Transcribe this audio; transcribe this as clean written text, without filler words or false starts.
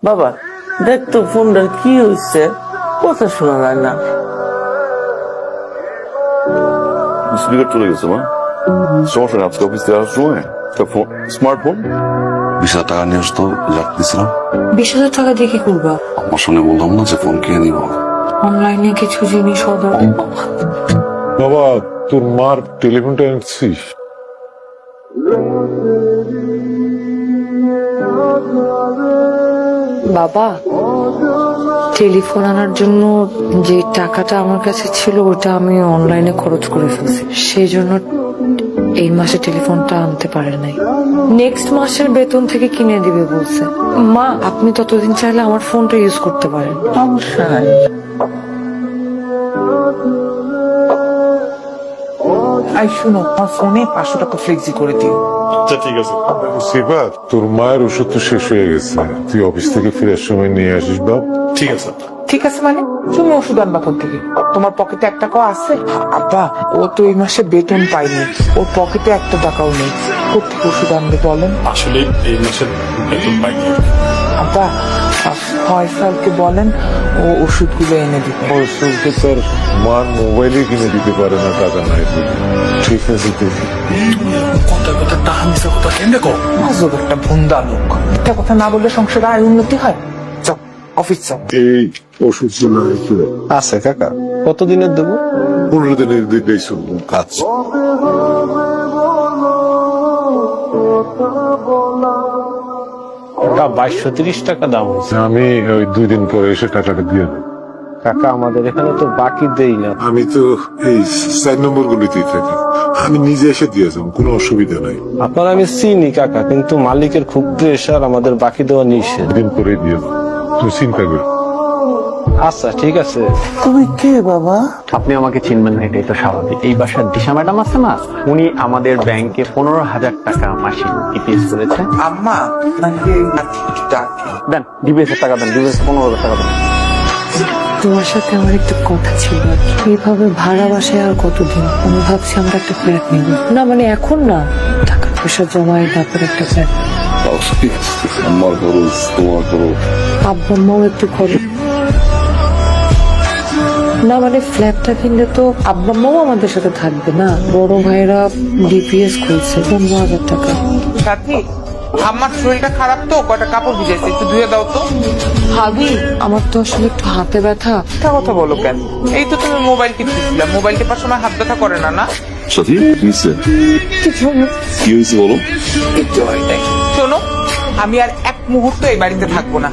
বাবা দেখ তো ফোনটার কি হয়েছে, কথা শোনা যায় না। স্পিকার চলে গেছে মা, সমস্যা নেই। আজকে অফিস থেকে আসার সময় একটা ফোন, স্মার্টফোন 20,000 টাকা নিয়ে আসতো, যাক দিছিলাম। 20,000 টাকা দিয়ে কি করবা? আমার সঙ্গে বললাম না যে ফোন কিনে নিব। অনলাইনে কিছু জিনিস অর্ডার। বাবা তোর মার টেলিফোনটা এনেছিস? বাবা, টেলিফোন আনার জন্য যে টাকাটা আমার কাছে ছিল ওটা আমি অনলাইনে খরচ করে ফেলছি, সেই জন্য এই মাসে টেলিফোনটা আনতে পারে নাই। নেক্সট মাসের বেতন থেকে কিনে দিবে বলছে। মা, আপনি ততদিন চাইলে আমার ফোনটা ইউজ করতে পারেন। সমস্যা নাই। আই শুনো, আমার ফোনে 500 টাকা ফ্লেক্সি করে দিও। সিফা, তোর মায়ের ওষুধ তো শেষ হয়ে গেছে, তুই অফিস থেকে ফেরার সময় নিয়ে আসিস বাপ। ঠিক আছে মানে তুমি ওষুধ আনবা কোথা থেকে? তোমার পকেটে 1 টাকাও আছে? আব্বা, ও তো এই মাসে বেতন পাইনি, ওর পকেটে 1 টাকাও নেই, কোথেকে ওষুধ আনবে বলেন? আসলে এই মাসের বেতন পাইনি। আব্বা, ফয়সালকে বলেন ও ওষুধগুলো এনে দিতে। ফয়সালকে তোর মার মোবাইলে কিনে দিতে পারে না, টাকা নাই বলে। ঠিক আছে দেখি। আজব একটা ভুন্দা লোক, একটা কথা না বললে সংসারে আয় উন্নতি হয়। চল অফিস চল। এই ওষুধগুলো একটু আছে কাকা, কতদিনের দেবো? 15 দিনের দিকেই শুনবো। আচ্ছা। কাকা 2230 টাকা দাম হয়েছে। আমি ওই 2 দিন পরে এসে টাকাটা দিয়ে দেবো। কাকা আমাদের এখানে তো বাকি দেই না। আমি তো এই 4 নম্বর গুলিতেই থাকি, আমি নিজে এসে দিয়ে যাবো, কোনো অসুবিধা নাই। আপনার আমি চিনি কাকা, কিন্তু মালিকের খুব প্রেশার, আমাদের বাকি দেওয়া নিষেধ। দিন পরে দিয়ে দেবো, তুই চিন্তা কর। আচ্ছা ঠিক আছে। তুমি কে বাবা? আপনি আমাকে চিনবেন না, এটাই তো স্বাভাবিক। এই বাসার দিশা ম্যাডাম আছে না, উনি আমাদের ব্যাংকে 15,000 টাকা মাসে ইপিএস করেছে। আম্মা নাকি একটু ডাকে। দেন ডিবিএস এর টাকা দেন, ডিবিএস 15,000 টাকা দেন। তোমার সাথে আমার একটা কথা ছিল। এইভাবে ভাড়া বাসায় আর কতদিন? আমি ভাবছি আমরা একটা ফ্ল্যাট নিব। না মানে এখন না, টাকা পয়সা জমাই তারপর একটা ফ্ল্যাট। আমার খরচ, তোমার খরচ। আব্বা মাও একটু খরচ। না মানে ফ্ল্যাটটা কিনলে তো আব্বা মাও আমাদের সাথে থাকবে না। বড় ভাইরা ডিপিএস খুলছে 15,000 টাকা। সাথী, আমার শরীরটা খারাপ তো, কয়টা কাপড় ভিজেছে, একটু ধুয়ে দাও তো। ভাবি, আমার তো আসলে একটু হাতে ব্যথা। মিথ্যা কথা বলো কেন? এই তো তুমি মোবাইল টিপতেছিলা, মোবাইল টেপার সময় হাত ব্যথা করে না? না সাথী নিচ্ছে কি হয়েছে বলো। শোনো, আমি আর 1 মুহূর্ত এই বাড়িতে থাকবো না।